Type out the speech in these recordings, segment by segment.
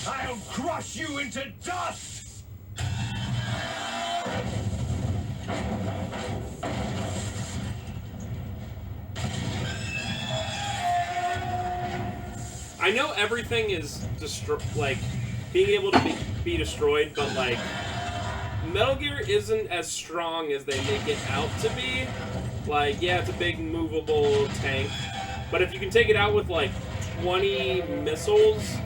I'll crush you into dust! I know everything is like being able to be destroyed, but like Metal Gear isn't as strong as they make it out to be. Like, yeah, it's a big movable tank, but if you can take it out with like 20 missiles,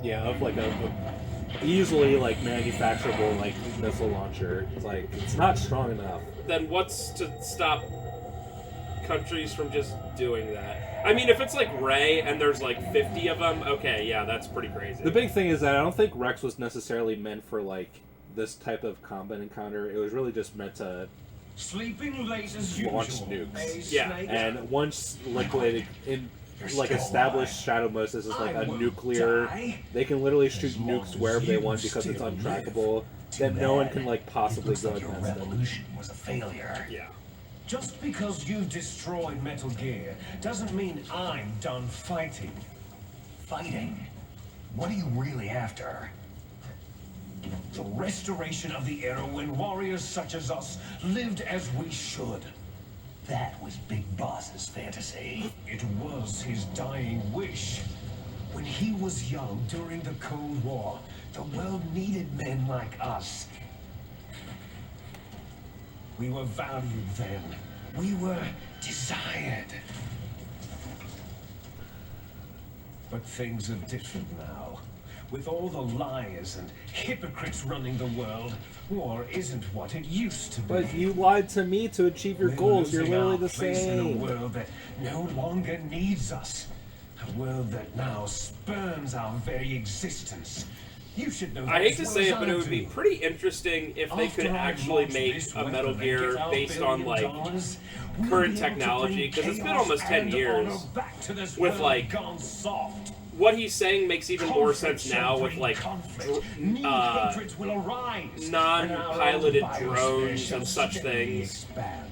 yeah, of like a easily like manufacturable like missile launcher, it's like it's not strong enough. then what's to stop countries from just doing that? I mean, if it's like Ray and there's like 50 of them, okay, yeah, that's pretty crazy. The big thing is that I don't think Rex was necessarily meant for like this type of combat encounter. It was really just meant to Sleeping late as launch usual. nukes. Yeah. And once liquidated in like established Shadow Moses is like a nuclear, they can literally shoot nukes wherever they want because it's untrackable. Then no one can like possibly go against them. Revolution was a failure. Yeah. Just because you've destroyed Metal Gear doesn't mean I'm done fighting. Fighting? What are you really after? The restoration of the era when warriors such as us lived as we should. That was Big Boss's fantasy. It was his dying wish. When he was young during the Cold War, the world needed men like us. We were valued then. We were desired. But things are different now. With all the liars and hypocrites running the world, war isn't what it used to be. But you lied to me to achieve your goals. You're literally the In a same. world that no longer needs us. A world that now spurns our very existence. You should know that I hate to as well say as it, but I it would be do. pretty interesting if they could After I actually launch make this a weapon Metal and Gear get our based on like $1 billion, current we'll be able to technology, bring because it's been chaos almost 10 and years. order back to this With, world like, gone soft. what he's saying makes even more Conflict sense shall now with bring like conflict. New hatreds will arise, non-piloted and our own drones biosphere and shall such steadily things. expand.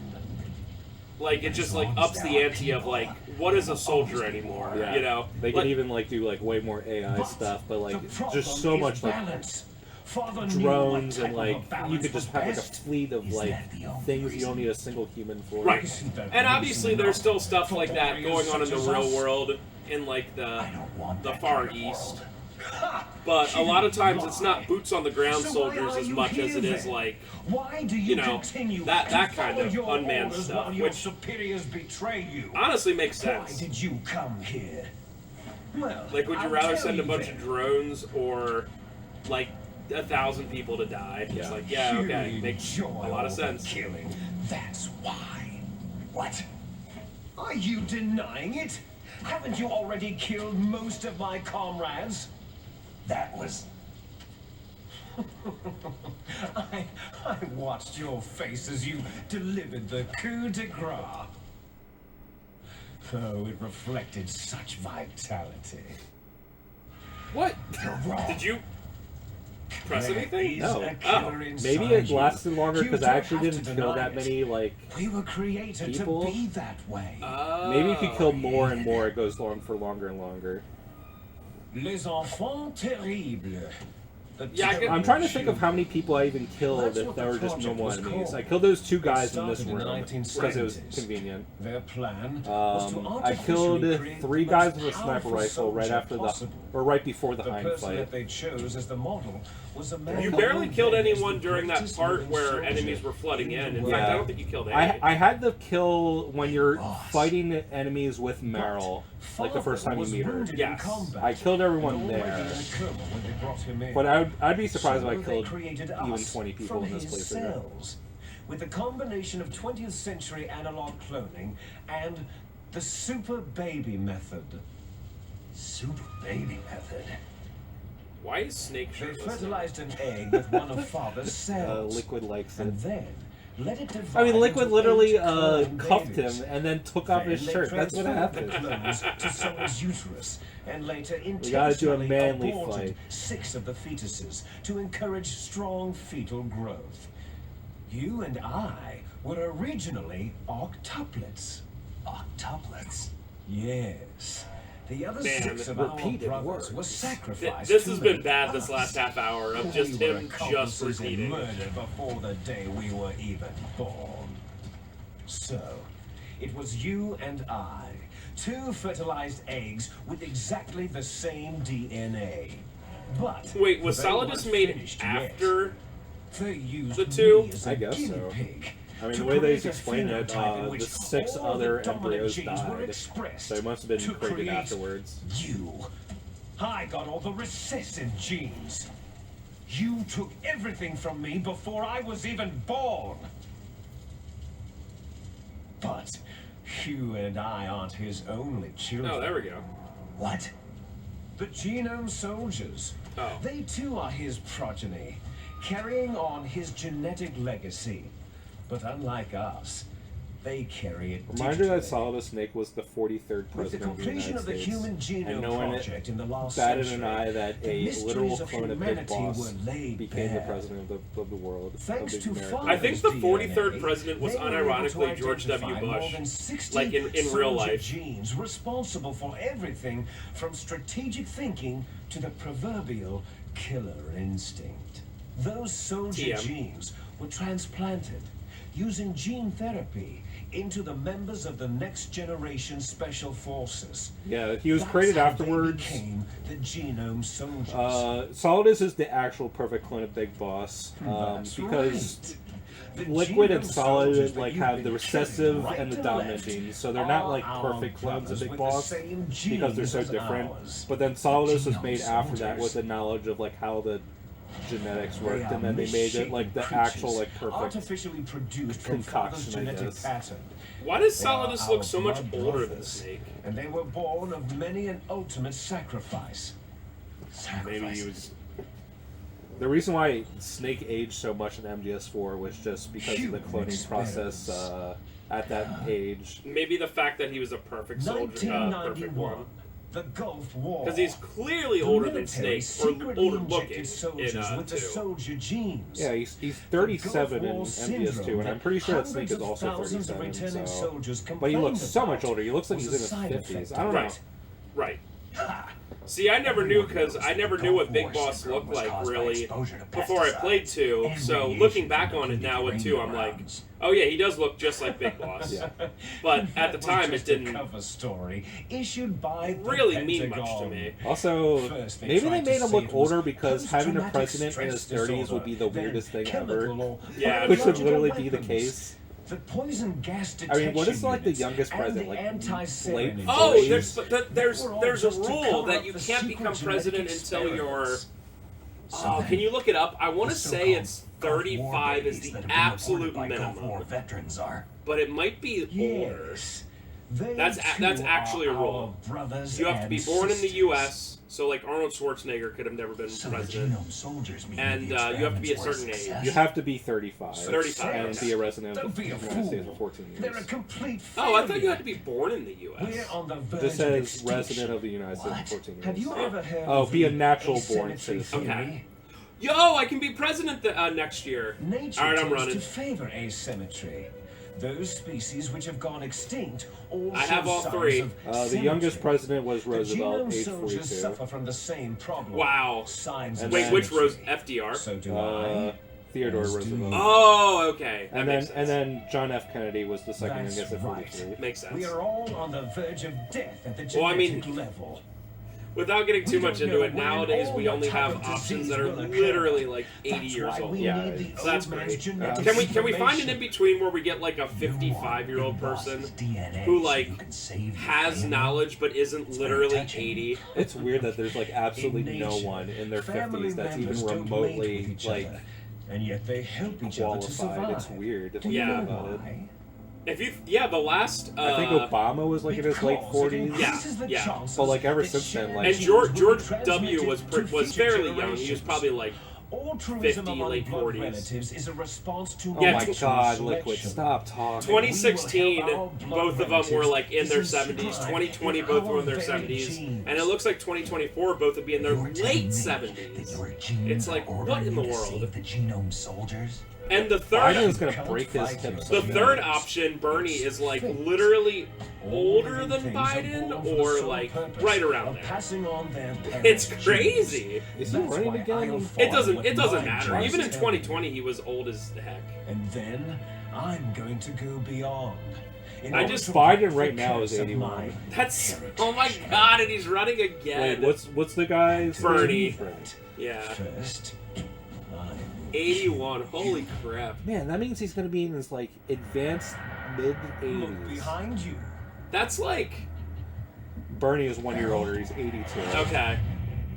Like it just like ups the ante of like what is a soldier anymore? Yeah. You know, They like, can even like do like way more AI But stuff, but like the problem just so is much like balance. Father knew drones what and type like of a balance you could just was have like a best. fleet of Is like that the only things you reason? don't need a single human for. Right. Isn't that and obviously reason there's still enough stuff for like that warriors going on in such the as real us? world in like I don't want the that Far kind of East. world. But a lot of times it's lie. not boots on the ground So why soldiers are as you much here as it is then? like Why do you you, know, continue that to kind follow of your unmanned orders stuff, while your which superiors betray you? honestly makes Why sense. did you come here? Well, Like, would you I'll rather tell send a you bunch then. of drones or like 1,000 people to die? It's Yeah. like, yeah, okay, You makes enjoy a lot of all the sense. Killing. That's why. What? Are you denying it? Haven't you already killed most of my comrades? That was... I watched your face as you delivered the coup de grace. Oh, it reflected such vitality. What? You're wrong. Did you press There anything? is No. a Oh. killer inside Maybe it you. lasted longer You because don't I actually have to didn't kill deny that it. many like We were created people. to be that way. maybe you could kill Oh, more and more, it goes on for longer and longer. Les enfants terribles. The Yeah, I could- I'm trying to think of how many people I even killed That's if what they the were just project normal was enemies. called. I killed those two guys It in this started in the room because it was 1970s. convenient. Their plan was to I killed artificially create 3 the guys most with a sniper powerful rifle right soldier after possible. or right before the The Hind person fight. that they chose as the model was a man You who barely killed then was anyone the during that greatest part living where soldier enemies were flooding in. In the fact, I Yeah. don't think you killed any. I had the kill when you're Boss. fighting enemies with Meryl, like the first time you was meet her. wounded in Yes. combat. I killed everyone And already there. in a coma when they brought him in. But I'd be surprised So if I they killed created even us 20 people from in this his playthrough. cells, with a combination of 20th century analog cloning and the super baby method. Super baby method. Why is Snake They shirtless? fertilized an egg with one of Father's cells. Liquid likes it. And then let it divide I mean, Liquid into literally 8 clone cuffed babies. him and then took off his Then they shirt. That's what transferred happened. the clones to someone's uterus, and later We gotta do a intentionally manly aborted fight. 6 of the fetuses to encourage strong fetal growth. You and I were originally octuplets. Octuplets. Yes. The other Man, 6 of our repeated brothers words. were sacrificed. This to has been make bad this us. last half hour of just We were him just accomplices in repeating. murder before the day we were even born. So, it was you and I, 2 fertilized eggs with exactly the same DNA. But Wait, was they Solidus weren't made finished yet. after? They used the 2? me as a I guess guinea so. pig I mean, to the way they create a explained it, phenotype in the which 6 all other the dominant embryos genes were died, expressed so it must have been to created create afterwards. You. I got all the recessive genes. You took everything from me before I was even born. But you and I aren't his only children. Oh, there we go. What? The Genome Soldiers. Oh. They too are his progeny, carrying on his genetic legacy. But unlike us, they carry it Reminder that digitally. Solidus Snake was the 43rd With the president of the completion United of the States. Human And Genome no one Project in the last batted century, an eye that the a mysteries literal of clone of Big humanity Boss were laid became the bare. president of the world. Thanks of to America. Father's I think the 43rd DNA, president was they were able to unironically George W. identify more Bush, than 60 like in real soldier life. genes responsible for everything from strategic thinking to the proverbial killer instinct. Those soldier TM. genes were transplanted using gene therapy into the members of the next generation special forces. Yeah, he was That's created how afterwards. They became the Genome Soldiers. Solidus is the actual perfect clone of Big Boss That's because right. The Liquid and Genome Solid Soldiers that like you've have been the killing recessive right and the to dominant left genes, so they're not are like our perfect clones of brothers Big with the Boss same because they're so genes as different. ours. But then Solidus was Genome made after that Soldiers. with the knowledge of like how the genetics They worked, are and then they made it like the misshapen actual creatures, like perfect. artificially produced from Father's concoction, I genetic guess. pattern. Why does They are Solidus our look so much blood older than brothers, Snake? and they were born of many an ultimate sacrifice. Maybe he was. The reason why Snake aged so much in MGS4 was just because of the Human cloning process at that age. Maybe the fact that he was a perfect soldier, perfect 1991. one. The Gulf War. Because he's clearly The older than military Snake, or secretly older injected looking soldiers in with the 2. soldier genes. Yeah, he's 37 in War MGS2, syndrome and I'm pretty sure that Snake hundreds is of also thousands of 37. returning So. soldiers But he complained looks so much about older. He looks like was he's a in his side 50s. effect I don't know. Right. Right. See, I never knew what Big Boss looked like really before I played 2. So looking back on it now with 2, I'm like, oh yeah, he does look just like Big Boss. Yeah. But at the That was time, it just a didn't cover story issued by the really mean much to Pentagon. me. Also, First, they maybe tried they to made him say look it was older because having a post-traumatic president in his stress 30s would be the disorder, weirdest then thing ever. chemical or Yeah, Which would biological literally be the weapons. case. The poison gas I mean, what is detection like the units youngest and president? the Like anti-sarin late injections. Oh, Forties? there's a We're all just to rule cover that up you the can't secret become genetic president until you're. experiments. Oh, can you look it up? I want to say it's 35 is the absolute Gulf War minimum, veterans are. but it might be older. Yes. They That's too actually a are rule. our brothers You have to and be born in the sisters. U.S. So like Arnold Schwarzenegger could have never been So the president. Genome Soldiers mean And, the you have to be a experiments were certain age. success? You have to be 35. 35, And okay. be a resident Don't of the be a United States fool. for 14 years. They're a complete Oh, I thought failure. you had to be born in the U.S. We're on the verge This of says extinction. resident of the United States What? for 14 years. Have you ever heard Oh, of be a the natural born asymmetry citizen. theory? Okay. Yo, I can be president next year. Nature All right, I'm tends running. to favor asymmetry. Those species which have gone extinct all I have show all signs 3. of The symmetry. youngest president was The Roosevelt, genome age soldiers 42. suffer from the same problem. Wow. Signs And of Wait, then- which symmetry. Rose? FDR? So do Uh, I. Theodore As do Roosevelt. you. Oh, okay. That And makes then sense. John F. Kennedy was the second That's youngest at right. 43. Makes sense. We are all on the verge of death at the genetic Well, I mean- level. Without getting too We much don't into know it, when nowadays all we your only type have of options disease that are will occur. literally like 80 That's years why old. we Yeah, need the So that's old man's great. genetic Can we find an information. in between where we get like a 55-year-old person who like has knowledge but isn't literally 80? It's weird that there's like absolutely In no nature, one in their family 50s that's even members don't mate remotely with each like other, and yet they help each other to qualified. survive. It's weird if Do you you Yeah. think know about it. why? If you, yeah, the last. I think Obama was like in his late Because it 40s. increases the Yeah. chances But, like, ever that since then, shared like- and genes George will be W transmitted was to was future fairly young. He was generations. probably like Altruism 50, among late blood 40s. relatives is a response to Oh Yeah, my natural god, Liquid, selection. stop talking. 2016, We will help our both of them were blood like in their relatives 70s. strive 2020, with both were our in their very 70s. genes. And it looks like 2024, both would be in their You're telling late me 70s. that your genes It's like, are what in the ordering you to world? save the Genome Soldiers? And the third, Biden's gonna break his hips. the third option, Bernie, is like literally older than Biden, or like right around there. It's crazy. Is he running again? It doesn't matter. Even in 2020, he was old as heck. And then I'm going to go beyond. Biden right now is 81. That's, oh my god, and he's running again. Wait, what's the guy's Bernie. name? Yeah. First, 81. Holy crap. Man, that means he's gonna be in his like advanced mid look 80s. behind you. That's like, Bernie is 1 year older. He's 82. okay.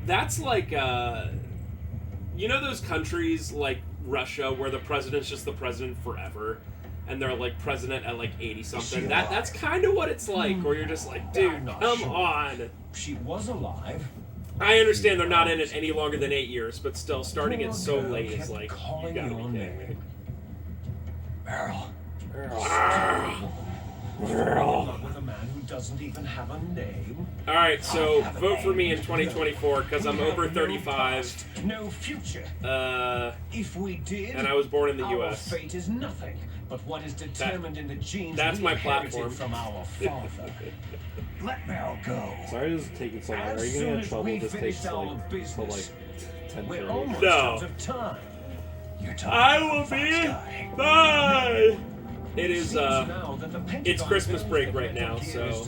That's like, you know those countries like Russia where the president's just the president forever? And they're like president at like 80 something. That's kind of what it's like, where you're just like, dude, come on. She was alive. I understand they're not in it any longer than 8 years, but still, starting it so late is like, you gotta be kidding me. Meryl. With a man who doesn't even have a name. All right, so vote for me in 2024 because I'm over 35. No future. If we did, and I was born in the our U.S. fate is nothing but what is determined in the genes that's we my inherited platform. from our father. Let Meryl go. Sorry this is taking so long. Are you gonna get in trouble if this takes like till like 10:30? We're almost No. out of time. You're I will be bye. It is it's Christmas break right now, so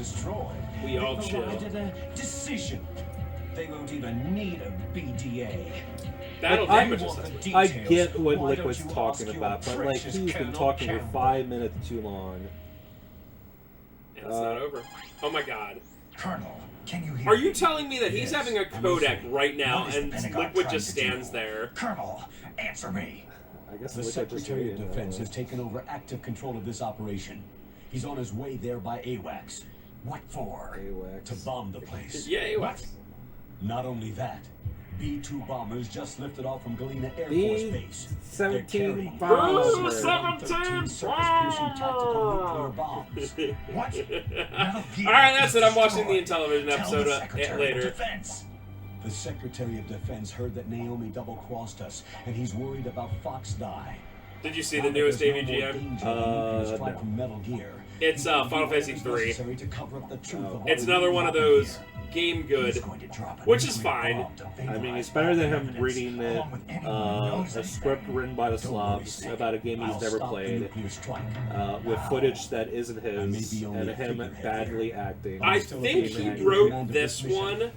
we all chill. A decision. They won't even need a BDA. That'll damage us. I get what Liquid's talking about, but like he's been talking for 5 minutes too long. And it's not over. Oh my god. Colonel, can you hear Are you me? telling me that he's Yes. having a codec right now What is the and Pentagon Liquid trying just to do? stands there? Colonel, answer me. I guess The Liquid just Secretary of waited, Defense has taken over active control of this operation. He's on his way there by AWACS. What for? AWACS. To bomb the place. Yay, What? what? Not only that, B-2 bombers just lifted off from Galena Air Force Base. They're 17 carrying bombs. Ooh, 13 surface-piercing tactical nuclear bombs. What? Alright, that's it. I'm watching the Intellivision Tell episode the Secretary of later. Defense. The Secretary of Defense heard that Naomi double-crossed us, and he's worried about Fox Die. Did you see the newest AVGM? No. From Metal Gear. It's Final Fantasy 3. Necessary to cover up the truth of what It's another one of really those game good, He's going to drop a which is nuclear fine. bomb to I mean, vaporize it's better than him evidence, reading it, along with anyone who knows a script written by the Slavs about a game he's never played, with footage that isn't his, and him badly acting. I think he wrote this one,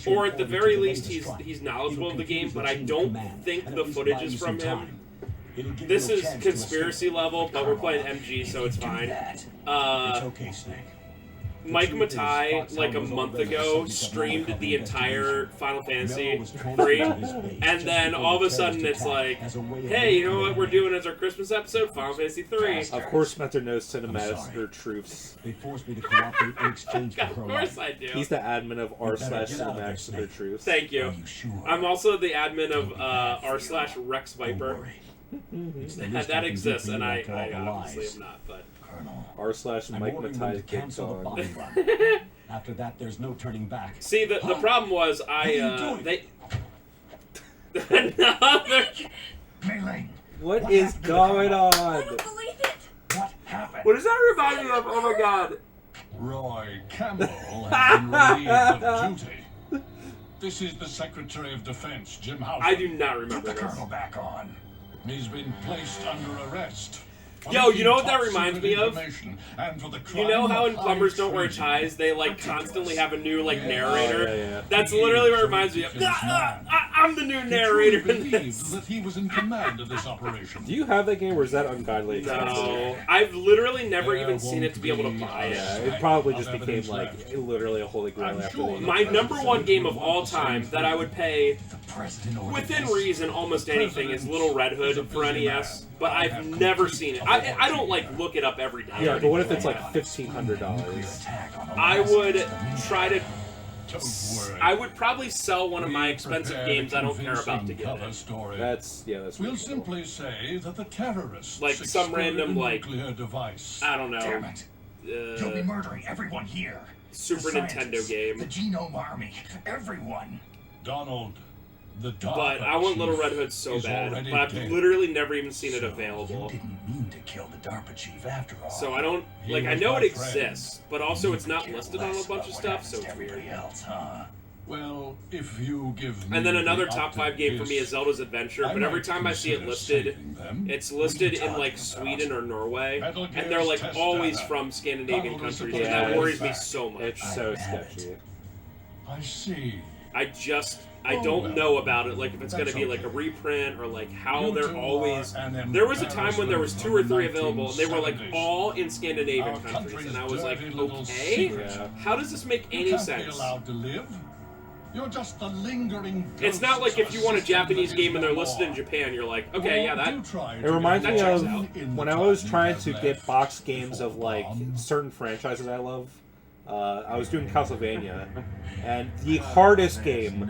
or at the very least he's knowledgeable of the game, but I don't think the footage is from him. This is conspiracy level, but we're playing MG, so it's fine. It's okay, Snake. Mike Matai, like a month ago, streamed the entire Final Fantasy 3, and then all of a sudden it's like, hey, you know what we're doing as our Christmas episode? Final Fantasy 3. Of course, Spencer knows cinematics or truths. They forced me to cooperate in exchange for Of her course life. I do. He's the admin of r/cinematics or truths. Thank you. Are you sure? I'm also the admin of r/Rex Don't Viper. worry. It's the least I That can exists, do for and you I after all the obviously lies. am not, but... Colonel. r/Mike I'm ordering them Matai to kicked cancel the on. bombing run. After that, there's no turning back. See, the problem was are you doing? they... Another... Mei-Ling, What is going I on? don't believe it! what happened? What does that remind me of? Oh my god. Roy Campbell has been relieved of duty. This is the Secretary of Defense, Jim Houser. I do not Put remember the this. Colonel back on. He's been placed under arrest. Yo, you know what that reminds me of? And for the You know how in crime of Plumbers high Don't Wear treason. Ties, they like constantly have a new like narrator? Oh, yeah. That's literally what it reminds me of. I'm the new He narrator truly in believed this. that he was in command of this operation. Do you have that game, or is that ungodly? No, I've literally never even seen it to be able to buy it. Yeah, it probably just became like literally a holy grail I'm after sure the. My number one game of all time that I would pay The president ordered within this. reason almost anything is Little Red Hood for NES, but I've never seen it. I don't like look it up every day. Yeah, but what if it's like Nuclear $1,500? attack on the I last would extermination. try to. Don't worry. I would probably sell one of my We expensive prepared games a I don't care about to convincing get cover it. story. That's We'll reasonable. simply say that the terrorists Like some exploded random, a like, nuclear device. I don't know. Damn it. You'll be Uh, murdering everyone here. Super The Nintendo scientists, game. The Genome Army. Everyone. Donald, The dark But I want Little chief Red Hood so is bad. already But I've dead. literally never even seen it So available. You didn't mean to kill the DARPA chief after all. So I don't He like. I was know my it friend. exists, but also You it's not could care listed on a less bunch about of what stuff, happens so to it's everybody weird. else, huh? Well, if you give me And then another the top 5 Octa game for me disc, is Zelda's Adventure, I but every might time I see it consider listed, saving them. it's listed What are in you like talking Sweden or Norway, Metal and they're Gear's like test always data. from Scandinavian Double countries, discipline and that Yeah, worries me it's- so much. It's so I have sketchy. I see. I Oh, don't well. know about it, like if it's gonna That's be like a okay. reprint or like how You they're two always. are an There was a time when there was 2 or embarrassment 3 from the available, and they were like 1970s. all in Scandinavian Our countries, country's and I was like, dirty little okay, secret. Yeah. how does this make You any can't sense? be allowed to live. You're just the lingering It's not like ghosts if of you want a system Japanese that is game and they're no listed in more. Japan, you're like, okay, yeah, Or that. do try It to reminds get me checks of out. in when the I was time you trying have to left get box games before of like dawn. certain franchises I love. I was doing Castlevania, and the hardest game,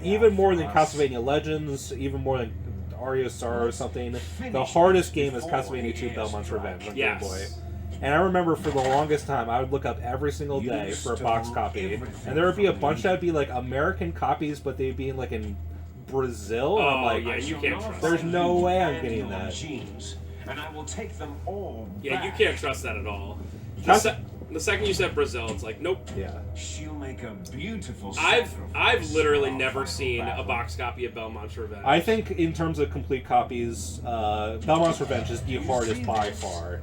even more than Castlevania Legends, even more than Aria Star or something, the hardest game is Castlevania 2 Belmont's Revenge on Game Boy. Yes. And I remember for the longest time, I would look up every single day for a box copy, and there would be a bunch that would be like American copies, but they'd be in like in Brazil. And I'm Oh, like, yeah, you can't trust there's that. no way I'm And getting your that. genes, and I will take them all Yeah, you back. can't trust that at all. Cas- The second you said Brazil, it's like, nope. Yeah. She'll make a beautiful I've sacrifice literally for our never final seen a battle. box copy of Belmont's Revenge. I think in terms of complete copies, Belmont's Revenge is the hardest by far.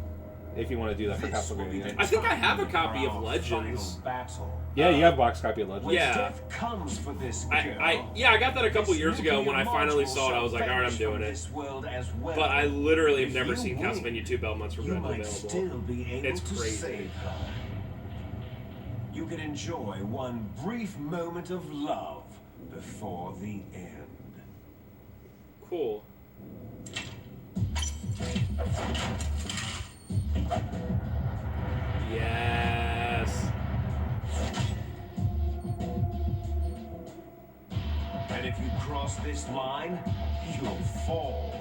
If you want to do that for This will be Castlevania. the I think I have a time copy for of our Legends. final battle. Yeah, you have a box copy of Legends. When Yeah. death comes for this girl, I got that a couple this years ago when I nuclear finally module saw it. I was like, shall all right, I'm vanish doing from it. this world as well. But I literally have If never you seen win, Castlevania 2 Belmont's you Revenge might available. still be able It's to crazy. save her. You can enjoy one brief moment of love before the end. Cool. Yes. And if you cross this line, you'll fall.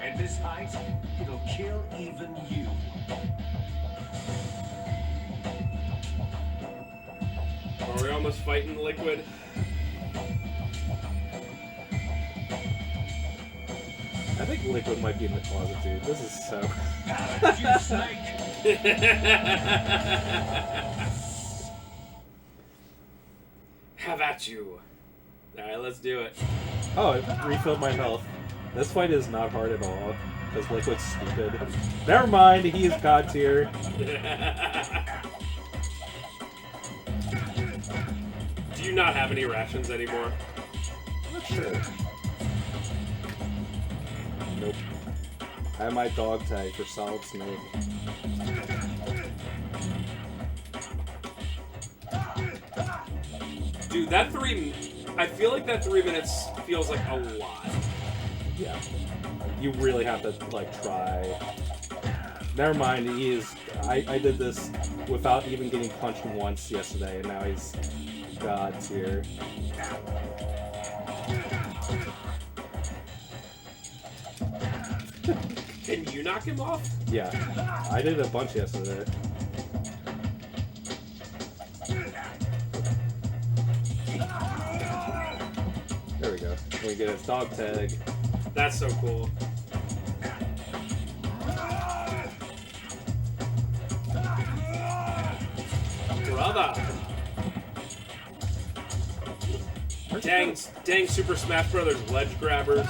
And this height, it'll kill even you. Are we almost fighting the liquid? I think Liquid might be in the closet, dude. This is so. You snake! Have at you. Alright, let's do it. Oh, it refilled my health. This fight is not hard at all, because Liquid's stupid. Never mind, he is God tier. Do you not have any rations anymore? Sure. Nope. I have my dog tag for Solid Snake. Dude, that 3... I feel like that 3 minutes feels like a lot. Yeah. You really have to, like, try. Never mind, he is... I did this without even getting punched once yesterday, and now he's God tier. Can you knock him off? Yeah. I did a bunch yesterday. There we go. We get his dog tag. That's so cool. Brother! Dang Super Smash Brothers ledge grabbers.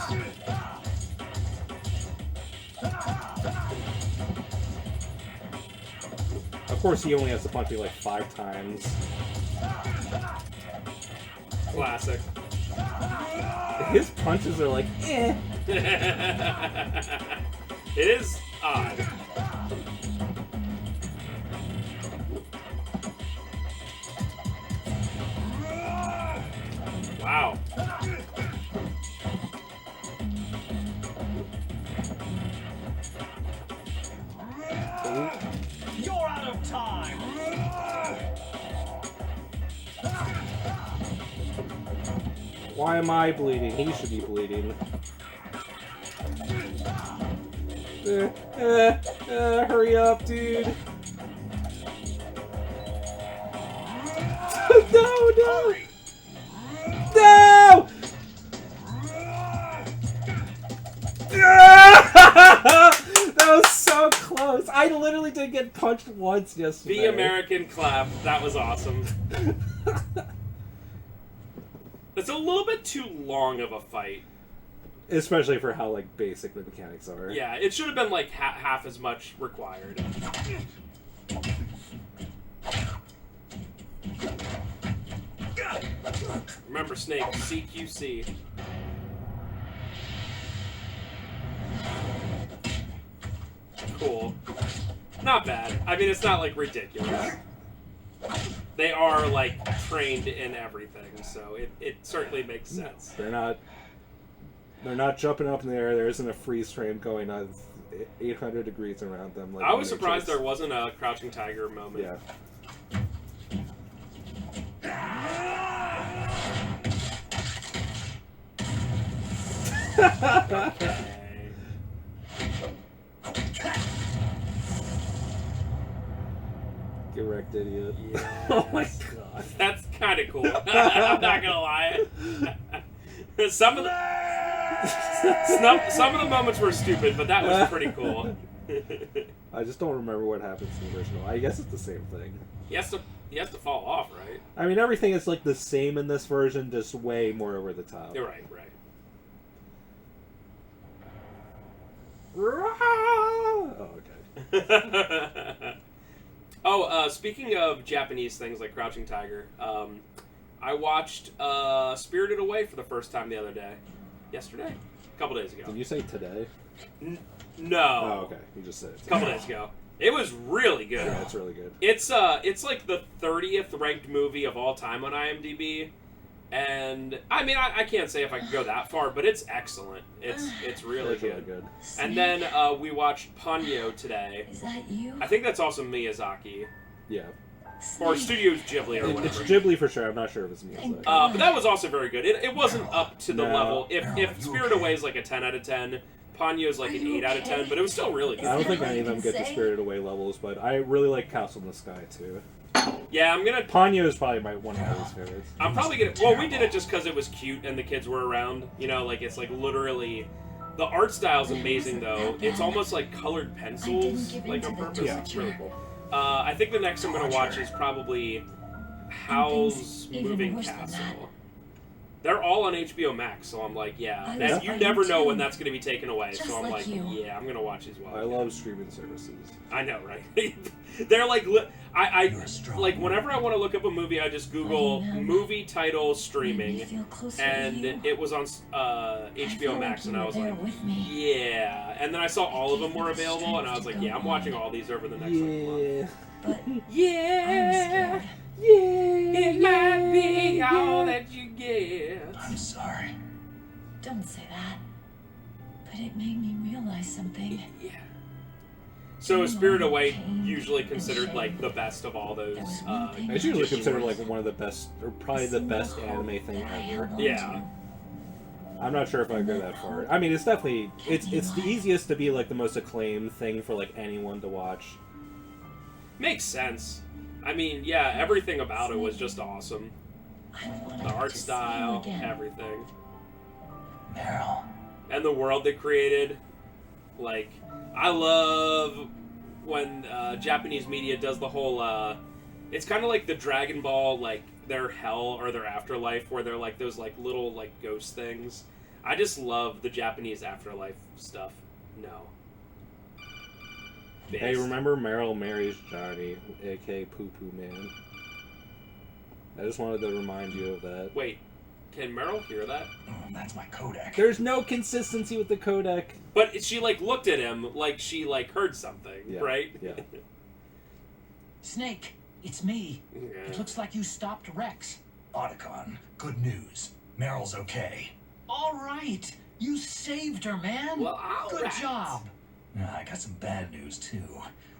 Of course, he only has to punch me like 5 times. Classic. His punches are like, eh. It is odd. Wow. You're out of time! Why am I bleeding? He should be bleeding. Hurry up, dude. No, no! No! punched once yesterday. The American clap. That was awesome. It's a little bit too long of a fight. Especially for how, like, basic the mechanics are. Yeah, it should have been, like, half as much required. Remember, Snake, CQC. Cool. Not bad. I mean, it's not, like, ridiculous. They are, like, trained in everything, so it certainly makes sense. They're not jumping up in the air. There isn't a freeze frame going on 800 degrees around them. Like I was surprised there wasn't a Crouching Tiger moment. Yeah. Okay. Get wrecked, idiot. Yes. Oh my god. That's kind of cool. I'm not gonna lie. Some of the moments were stupid, but that was pretty cool. I just don't remember what happens in the original. I guess it's the same thing. He has to fall off, right? I mean, everything is like the same in this version, just way more over the top. You're right, right. Oh, okay. Speaking of Japanese things like Crouching Tiger, I watched Spirited Away for the first time the other day. Yesterday? A couple days ago. Did you say today? No. Oh, okay. You just said it. A couple days ago. It was really good. Yeah, it's really good. It's like the 30th ranked movie of all time on IMDb. And I mean, I can't say if I could go that far, but it's excellent. It's really It's good. really good. And then we watched Ponyo today. Is that you? I think that's also Miyazaki. Yeah. Or Studios Ghibli or It's whatever. Ghibli for sure. I'm not sure if it's Miyazaki. But that was also very good. It wasn't up to the No. level. If Spirit Away is like a 10 out of 10, Ponyo's like an 8 out of 10, but it was still really I good. don't think all any of you them can get to say? Spirited Away levels, but I really like Castle in the Sky too. Yeah, I'm gonna. Ponyo is probably one of my least favorites. I'm probably gonna. Well, we did it just because it was cute and the kids were around. You know, like it's like literally. The art style's amazing though. It's almost like colored pencils, give in like to on the purpose. It's really torture. cool. I think the next I'm gonna watch is probably Howl's even Moving worse than Castle. that. They're all on HBO Max, so I'm like, yeah. I And was you fighting never know too. when that's gonna be taken away, Just so I'm like like, you. yeah, I'm gonna watch these while I love streaming services. I know, right? They're like, I You're a strong like whenever I want to look up a movie, I just Google Fighting them movie title Made streaming, me feel closer to and you. it was on I HBO felt Max, like and you I were was there like, with me. yeah. And then I saw all of them were Gave me the available, and I was strength like, to yeah, go I'm watching on. all these over the next like month. But Yeah, I'm scared. it might be all that you get. I'm sorry. Don't say that. But it made me realize something. Yeah. So Spirit Away usually considered like the best of all those. It's usually considered like one of the best, or probably the best anime thing ever. Yeah. I'm not sure if I'd go that far. I mean, it's definitely it's the easiest to be like the most acclaimed thing for like anyone to watch. Makes sense. I mean, yeah, everything about it was just awesome. The art style, everything. Meryl. And the world they created. Like, I love when Japanese media does the whole, it's kind of like the Dragon Ball, like, their hell or their afterlife, where they're like those, like, little, like, ghost things. I just love the Japanese afterlife stuff. No. Hey, remember Meryl marries Johnny, aka Poo Poo Man? I just wanted to remind you of that. Wait, can Meryl hear that? That's my Kodak. There's no consistency with the codec. But she, like, looked at him like she, like, heard something, Yeah, right? yeah. Snake, it's me. Yeah. It looks like you stopped Rex. Otacon, good news. Meryl's okay. All right. You saved her, man. Well, all Good right. job. I got some bad news, too.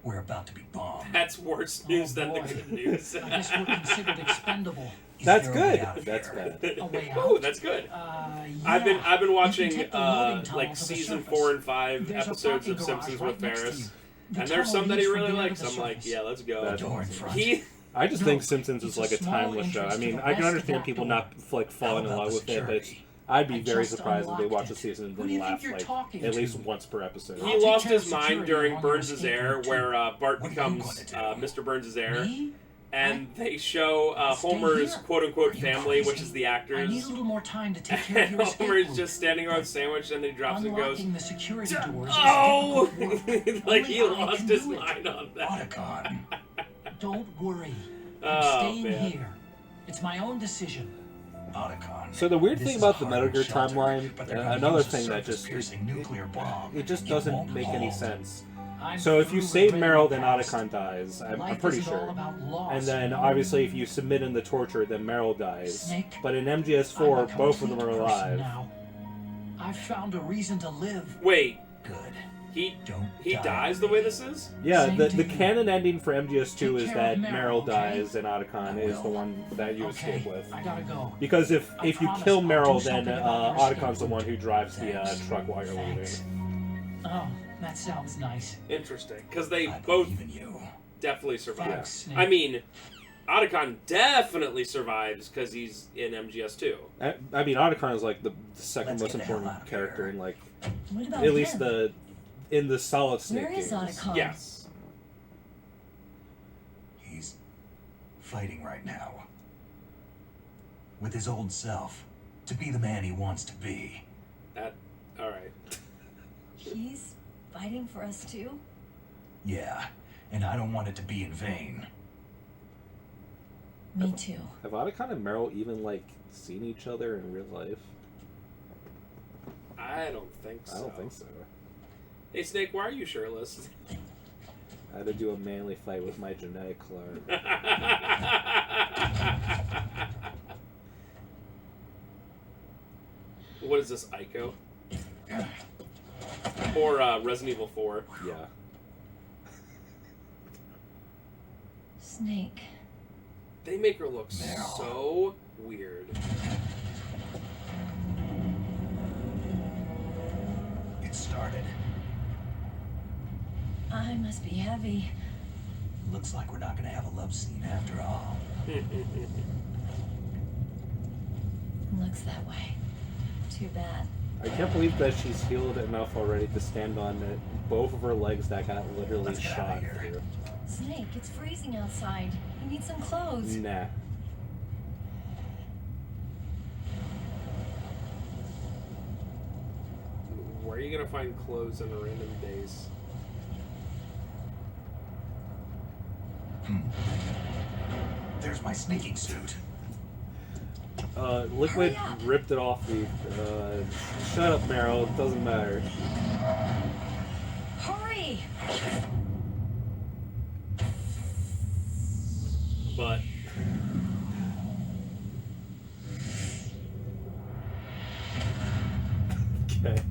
We're about to be bombed. That's worse news than the boy. good news. I guess we're considered expendable. Is That's there a way good. out of That's here? bad. A way Oh, out. that's good. Yeah. I've been You can watching take the loading tunnel like to the season surface. 4 and 5 There's a episodes parking of Simpsons garage with right next to Ferris, you. The and there's tunnel some that he leads really from there to likes. the I'm like, surface. yeah, let's go. That's Door in awesome. front. He I just No, think Simpsons it's is a like a small timeless show. I entrance to mean, the I can rest of understand that people door. not like falling in How love about with it, but security? I'd be I very just surprised if they unlocked watch the it. season and Who then do you think laugh you're like talking at to? least once per episode. He I'll take lost care of his mind security during along your Burns' escape Heir, route, where Bart What are you becomes gonna do? Mr. Burns' heir, Me? and they show Stay Homer's here. quote-unquote Are you family, which crazy? is the I actors, need a little more time to take care of and your escape Homer's route. just standing around sandwich, and then he drops and goes, Unlocking the security doors "Oh!" is difficult work. Like Only he I lost can his do it. mind on that. Otacon. Don't worry. Oh, I'm staying man. here. It's my own decision. Otacon. So the weird This thing is about a the Metal Gear hardened shelter, timeline, but they're gonna another use a thing that just surface-piercing nuclear bomb. it just You doesn't won't make any hold. sense. I'm So if you through save with Meryl, Raven then Past. Otacon dies. I'm Life pretty isn't all sure. about loss. And then obviously if you submit in the torture, then Meryl dies. Snake, But in I'm MGS4, a both of them are complete person alive. Now. I've found a reason to live. Wait, Good. he Don't he die. dies the way this is? Yeah, Same the to you. canon ending for MGS2 Take is care that of Meryl, Meryl okay? dies and Otacon I is will. the one that you Okay, escape with. I gotta go. Because if I you promise kill I'll do Meryl, then something about your Otacon's the escape. one who drives the Thanks. truck while you're leaving. Thanks. Oh, that sounds nice. Interesting, because they I both believe in you. definitely survive. Thanks, Snake. I mean, Otacon definitely survives because he's in MGS2. I mean, Otacon is like the second Let's most get the hell important out of character here. in like What about at least him? in the Solid Snake Where is games. Otacon? Yes. He's fighting right now. With his old self. To be the man he wants to be. All right. He's fighting for us too? Yeah. And I don't want it to be in vain. Me too. Have Otacon and Meryl even like seen each other in real life? I don't think so. I don't think so. Hey, Snake, why are you shirtless? I had to do a manly fight with my genetic clone. What is this, Ico? Or Resident Evil 4? Yeah. Snake. They make her look Meryl. so weird. It started. I must be heavy. Looks like we're not gonna have a love scene after all. Looks that way. Too bad. I can't believe that she's healed enough already to stand on both of her legs that got literally Let's get outta shot here. through. Snake, it's freezing outside. You need some clothes. Nah. Where are you gonna find clothes on random days? There's my sneaking suit. Liquid Hurry up. ripped it off the. Shut up, Meryl. It doesn't matter. Hurry! But Okay.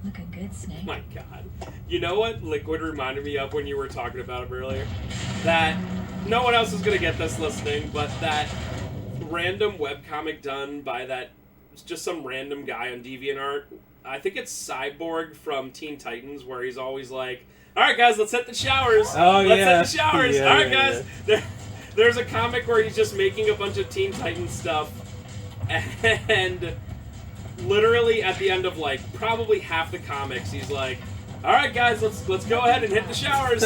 Looking good, Snake. my God, you know what Liquid reminded me of when you were talking about him earlier? That no one else is gonna get this listening, but that random webcomic done by that just some random guy on DeviantArt. I think it's Cyborg from Teen Titans, where he's always like, "All right, guys, let's hit the showers. Oh, let's yeah. hit the showers. Yeah, All right, yeah, guys." There's a comic where he's just making a bunch of Teen Titans stuff, and literally at the end of like probably half the comics, he's like, "All right, guys, let's go ahead and hit the showers."